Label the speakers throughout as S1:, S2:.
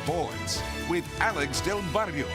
S1: Sports with Alex Del Barrio.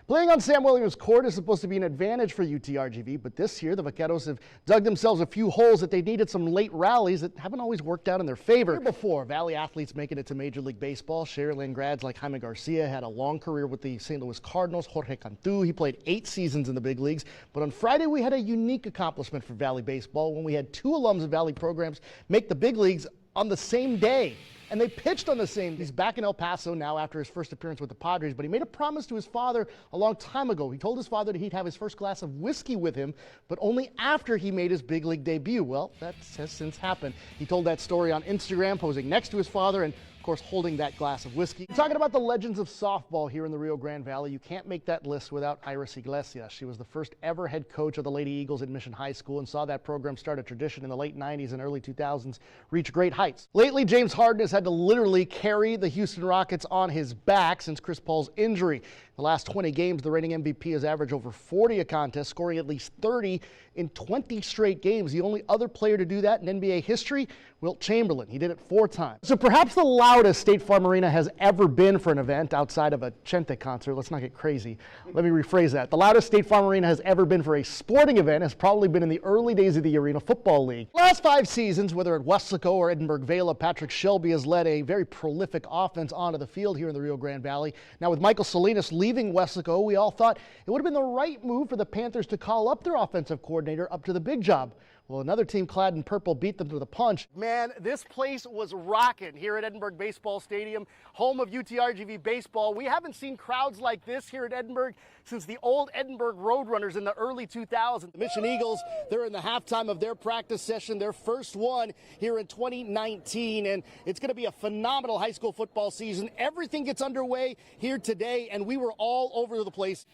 S2: Playing on Sam Williams Court is supposed to be an advantage for UTRGV, but this year the Vaqueros have dug themselves a few holes that they needed some late rallies that haven't always worked out in their favor. Before, Valley athletes making it to Major League Baseball. Sharyland grads like Jaime Garcia had a long career with the St. Louis Cardinals. Jorge Cantu, he played 8 seasons in the big leagues. But on Friday, we had a unique accomplishment for Valley baseball when we had 2 alums of Valley programs make the big leagues on the same day. And they pitched on the same day. He's back in El Paso now after his first appearance with the Padres, but he made a promise to his father a long time ago. He told his father that he'd have his first glass of whiskey with him, but only after he made his big league debut. Well, that has since happened. He told that story on Instagram, posing next to his father and, of course, holding that glass of whiskey. Talking about the legends of softball here in the Rio Grande Valley, you can't make that list without Iris Iglesias. She was the first ever head coach of the Lady Eagles at Mission High School and saw that program start a tradition in the late 90s and early 2000s reach great heights. Lately, James Harden has had to literally carry the Houston Rockets on his back since Chris Paul's injury. The last 20 games, the reigning MVP has averaged over 40 a contest, scoring at least 30 in 20 straight games. The only other player to do that in NBA history, Wilt Chamberlain. He did it 4 times. So perhaps the loudest State Farm Arena has ever been for an event outside of a Chente concert. Let's not get crazy. Let me rephrase that. The loudest State Farm Arena has ever been for a sporting event has probably been in the early days of the Arena Football League. Last 5 seasons, whether at Weslaco or Edinburgh Vela, Patrick Shelby has led a very prolific offense onto the field here in the Rio Grande Valley. Now with Michael Salinas leaving Weslaco, we all thought it would have been the right move for the Panthers to call up their offensive coordinator up to the big job. Well, another team clad in purple beat them to the punch. Man, this place was rocking here at Edinburgh Baseball Stadium, home of UTRGV baseball. We haven't seen crowds like this here at Edinburgh since the old Edinburgh Roadrunners in the early 2000s. The Mission Eagles, they're in the halftime of their practice session, their first one here in 2019, and it's going to be a phenomenal high school football season. Everything gets underway here today, and we were all over the place.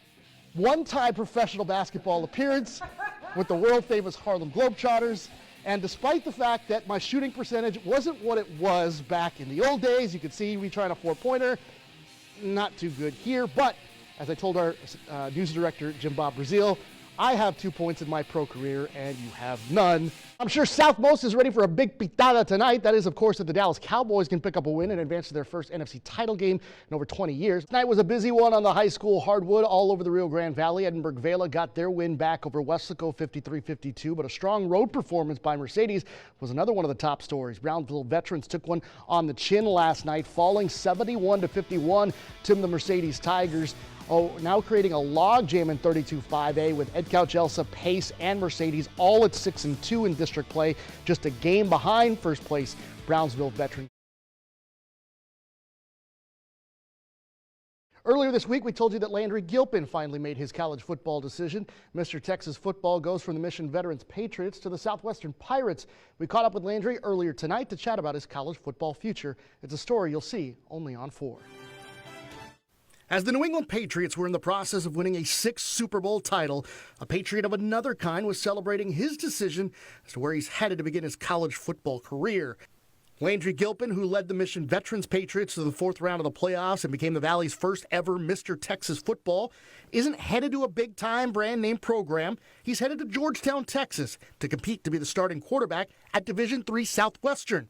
S2: One-time professional basketball appearance with the world-famous Harlem Globetrotters, and despite the fact that my shooting percentage wasn't what it was back in the old days, you can see me trying a 4-pointer, not too good here, but as I told our news director, Jim Bob Brazil, I have 2 points in my pro career, and you have none. I'm sure Southmost is ready for a big pitada tonight. That is, of course, that the Dallas Cowboys can pick up a win and advance to their first NFC title game in over 20 years. Tonight was a busy one on the high school hardwood all over the Rio Grande Valley. Edinburgh Vela got their win back over Weslaco 53-52, but a strong road performance by Mercedes was another one of the top stories. Brownsville veterans took one on the chin last night, falling 71-51 to the Mercedes Tigers. Now creating a logjam in 32-5A with Ed Couch, Elsa, Pace, and Mercedes all at 6-2 in district play, just a game behind first place Brownsville veteran. Earlier this week, we told you that Landry Gilpin finally made his college football decision. Mr. Texas football goes from the Mission Veterans Patriots to the Southwestern Pirates. We caught up with Landry earlier tonight to chat about his college football future. It's a story you'll see only on 4. As the New England Patriots were in the process of winning a 6th Super Bowl title, a Patriot of another kind was celebrating his decision as to where he's headed to begin his college football career. Landry Gilpin, who led the Mission Veterans Patriots to the 4th round of the playoffs and became the Valley's first ever Mr. Texas football, isn't headed to a big-time brand-name program. He's headed to Georgetown, Texas, to compete to be the starting quarterback at Division III Southwestern.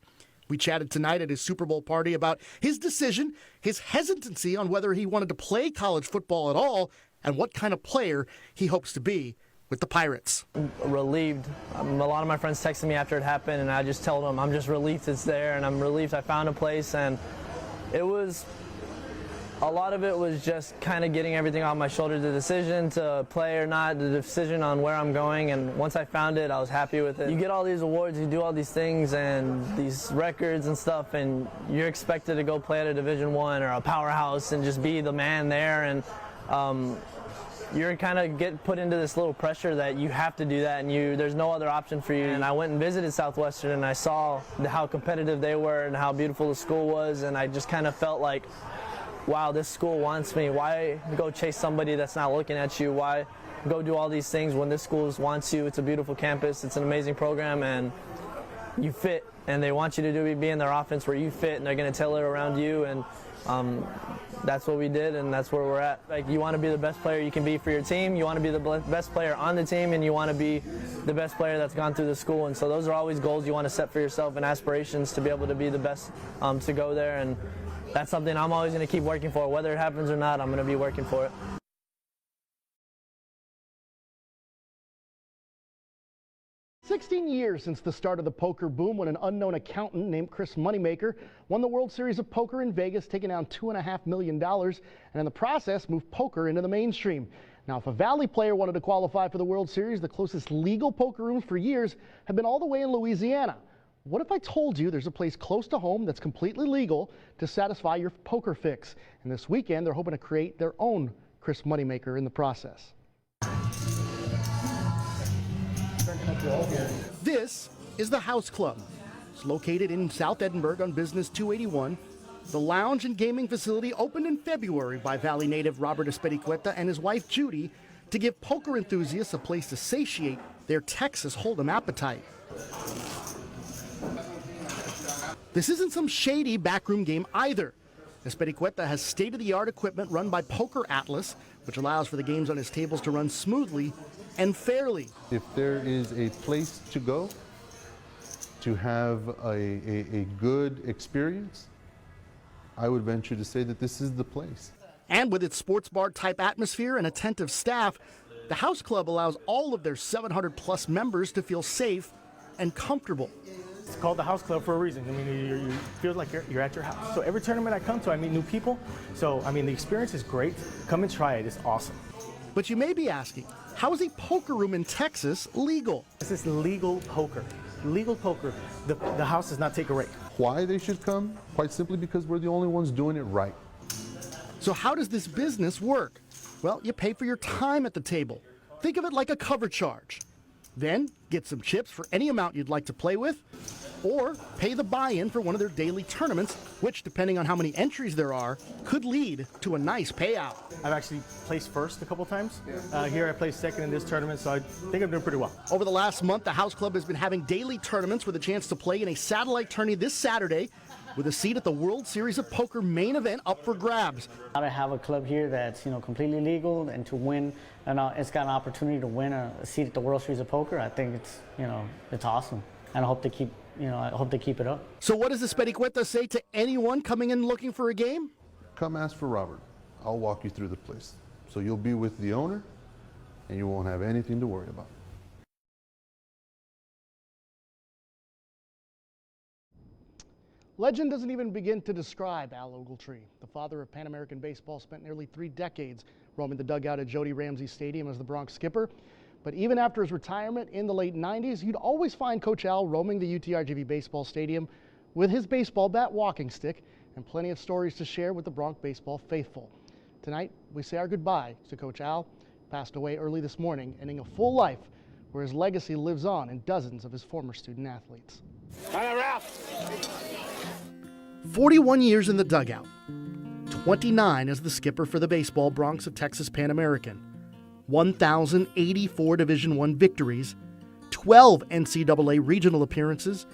S2: We chatted tonight at his Super Bowl party about his decision, his hesitancy on whether he wanted to play college football at all, and what kind of player he hopes to be with the Pirates.
S3: Relieved. A lot of my friends texted me after it happened, and I just told them I'm just relieved it's there, and I'm relieved I found a place. And a lot of it was just kind of getting everything off my shoulders, the decision to play or not, the decision on where I'm going, and once I found it, I was happy with it. You get all these awards, you do all these things and these records and stuff, and you're expected to go play at a Division I or a powerhouse and just be the man there, and you're kind of get put into this little pressure that you have to do that, and there's no other option for you. And I went and visited Southwestern, and I saw how competitive they were and how beautiful the school was, and I just kind of felt like, wow, this school wants me. Why go chase somebody that's not looking at you? Why go do all these things when this school wants you? It's a beautiful campus. It's an amazing program, and you fit, and they want you to be in their offense where you fit, and they're going to tailor it around you, and that's what we did, and that's where we're at. Like, you want to be the best player you can be for your team, you want to be the best player on the team, and you want to be the best player that's gone through the school. And so those are always goals you want to set for yourself and aspirations to be able to be the best to go there. And that's something I'm always going to keep working for. Whether it happens or not, I'm going to be working for it.
S2: 16 years since the start of the poker boom, when an unknown accountant named Chris Moneymaker won the World Series of Poker in Vegas, taking down $2.5 million, and in the process moved poker into the mainstream. Now, if a Valley player wanted to qualify for the World Series, the closest legal poker rooms for years have been all the way in Louisiana. What if I told you there's a place close to home that's completely legal to satisfy your poker fix? And this weekend, they're hoping to create their own Chris Moneymaker in the process. This is the House Club. It's located in South Edinburgh on Business 281. The lounge and gaming facility opened in February by Valley native Robert Espericueta and his wife Judy to give poker enthusiasts a place to satiate their Texas Hold'em appetite. This isn't some shady backroom game either. Espericueta has state-of-the-art equipment run by Poker Atlas, which allows for the games on his tables to run smoothly and fairly.
S4: If there is a place to go to have a good experience, I would venture to say that this is the place.
S2: And with its sports bar type atmosphere and attentive staff, the House Club allows all of their 700 plus members to feel safe and comfortable.
S5: It's called the House Club for a reason. I mean, you feel like you're at your house. So every tournament I come to, I meet new people. So, I mean, the experience is great. Come and try it. It's awesome.
S2: But you may be asking, how is a poker room in Texas legal?
S5: This is legal poker. Legal poker. The house does not take a rake.
S4: Why they should come? Quite simply because we're the only ones doing it right.
S2: So how does this business work? Well, you pay for your time at the table. Think of it like a cover charge. Then get some chips for any amount you'd like to play with, or pay the buy-in for one of their daily tournaments, which, depending on how many entries there are, could lead to a nice payout.
S5: I've actually placed first a couple times. Here I placed second in this tournament, so I think I'm doing pretty well.
S2: Over the last month, the House Club has been having daily tournaments with a chance to play in a satellite tourney this Saturday, with a seat at the World Series of Poker main event up for grabs.
S6: To have a club here that's completely legal and to win, and it's got an opportunity to win a seat at the World Series of Poker. I think it's it's awesome, and I hope they keep it up.
S2: So what does Espericueta say to anyone coming in looking for a game?
S4: Come ask for Robert. I'll walk you through the place. So you'll be with the owner, and you won't have anything to worry about.
S2: Legend doesn't even begin to describe Al Ogletree. The father of Pan American baseball spent nearly 3 decades roaming the dugout at Jody Ramsey Stadium as the Bronx skipper. But even after his retirement in the late 90s, you'd always find Coach Al roaming the UTRGV baseball stadium with his baseball bat walking stick, and plenty of stories to share with the Bronx baseball faithful. Tonight, we say our goodbye to Coach Al, passed away early this morning, ending a full life where his legacy lives on in dozens of his former student athletes. 41 years in the dugout, 29 as the skipper for the baseball Bronx of Texas Pan American, 1,084 Division I victories, 12 NCAA regional appearances,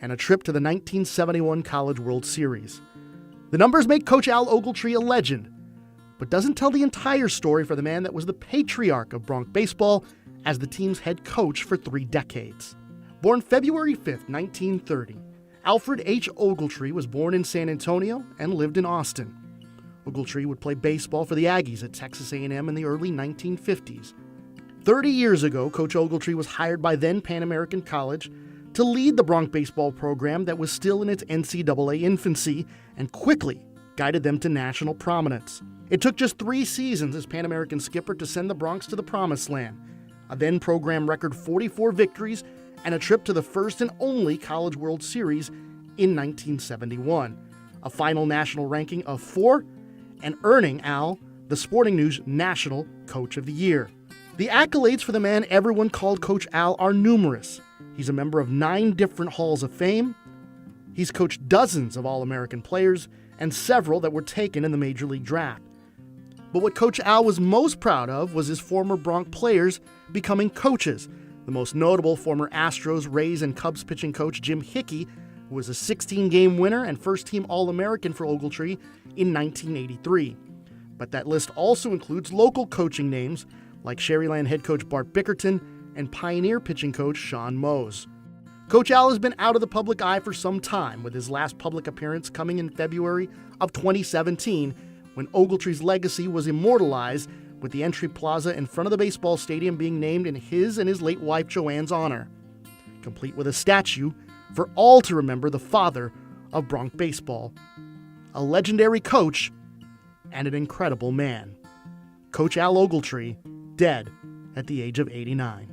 S2: and a trip to the 1971 College World Series. The numbers make Coach Al Ogletree a legend, but doesn't tell the entire story for the man that was the patriarch of Bronx baseball as the team's head coach for 3 decades. Born February 5, 1930, Alfred H. Ogletree was born in San Antonio and lived in Austin. Ogletree would play baseball for the Aggies at Texas A&M in the early 1950s. 30 years ago, Coach Ogletree was hired by then Pan American College to lead the Bronx baseball program that was still in its NCAA infancy and quickly guided them to national prominence. It took just 3 seasons as Pan American skipper to send the Bronx to the promised land, a then program record 44 victories and a trip to the first and only College World Series in 1971, a final national ranking of 4, and earning Al the Sporting News National Coach of the Year. The accolades for the man everyone called Coach Al are numerous. He's a member of 9 different Halls of Fame. He's coached dozens of All-American players and several that were taken in the Major League Draft. But what Coach Al was most proud of was his former Bronx players becoming coaches, The most notable, former Astros, Rays, and Cubs pitching coach Jim Hickey, who was a 16-game winner and first-team All-American for Ogletree in 1983. But that list also includes local coaching names like Sherryland head coach Bart Bickerton and Pioneer pitching coach Sean Mose. Coach Al has been out of the public eye for some time, with his last public appearance coming in February of 2017, when Ogletree's legacy was immortalized with the entry plaza in front of the baseball stadium being named in his and his late wife Joanne's honor, complete with a statue for all to remember the father of Bronx baseball, a legendary coach and an incredible man. Coach Al Ogletree, dead at the age of 89.